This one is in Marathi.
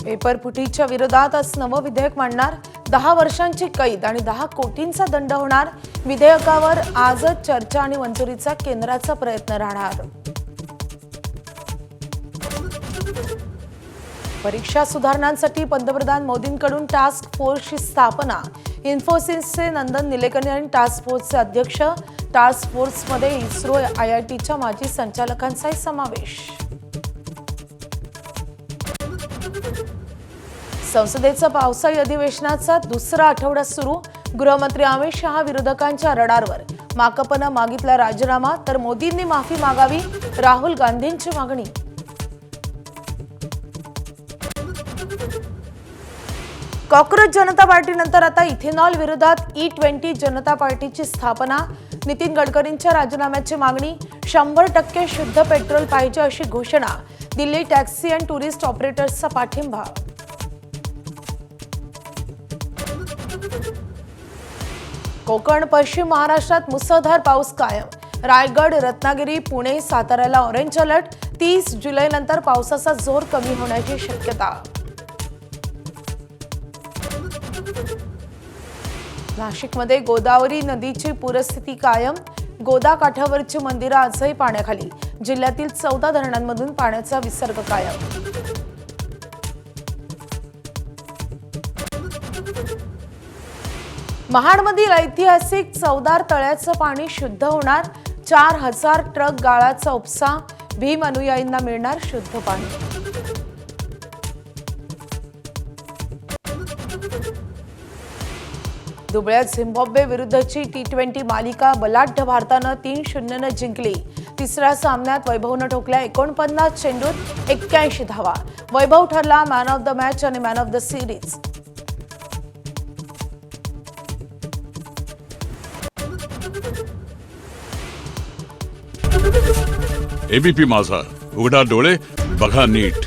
पेपर फुटीच्या विरोधात आज नवं विधेयक मांडणार. 10 वर्षांची कैद आणि 10 कोटींचा दंड होणार. विधेयकावर आजच चर्चा आणि मंजुरीचा केंद्राचा प्रयत्न राहणार. परीक्षा सुधारणांसाठी पंतप्रधान मोदींकडून टास्क फोर्सची स्थापना. इन्फोसिसचे नंदन निलेकणी आणि टास्क फोर्सचे अध्यक्ष. टास्क फोर्समध्ये इस्रो, IITच्या माजी संचालकांचाही समावेश. संसदेचं पावसाळी अधिवेशनाचा दुसरा आठवडा सुरू. गृहमंत्री अमित शहा विरोधकांच्या रडारवर. माकपनं मागितला राजीनामा तर मोदींनी माफी मागावी, राहुल गांधींची मागणी. कॉक्रोच जनता पार्टीनंतर आता इथेनॉल विरोधात E20 जनता पार्टीची स्थापना. नितीन गडकरींच्या राजीनाम्याची मागणी. 100% शुद्ध पेट्रोल पाहिजे अशी घोषणा. दिल्ली टॅक्सी अँड टुरिस्ट ऑपरेटर्सचा पाठिंबा. कोकण, पश्चिम महाराष्ट्रात मुसळधार पाऊस कायम. रायगड, रत्नागिरी, पुणे, साताऱ्याला ऑरेंज अलर्ट. 30 जुलैनंतर पावसाचा जोर कमी होण्याची शक्यता. नाशिकमध्ये गोदावरी नदीची पूरस्थिती कायम. गोदा काठावरची मंदिरं आजही पाण्याखाली. जिल्ह्यातील 14 धरणांमधून पाण्याचा विसर्ग कायम. महाडमधील ऐतिहासिक चवदार तळ्याचं पाणी शुद्ध होणार. 4000 ट्रक गाळाचा उपसा. भीम अनुयायींना मिळणार शुद्ध पाणी. दुबळ्यात झिम्बाब्वे विरुद्धची T20 मालिका बलाढ्य भारतानं 3-0 जिंकली. तिसऱ्या सामन्यात वैभवनं ठोकल्या 49 चेंडूत 81 धावा. वैभव ठरला मॅन ऑफ द मॅच आणि man of the series. ABP माझा, उघडा डोळे बघा नीट.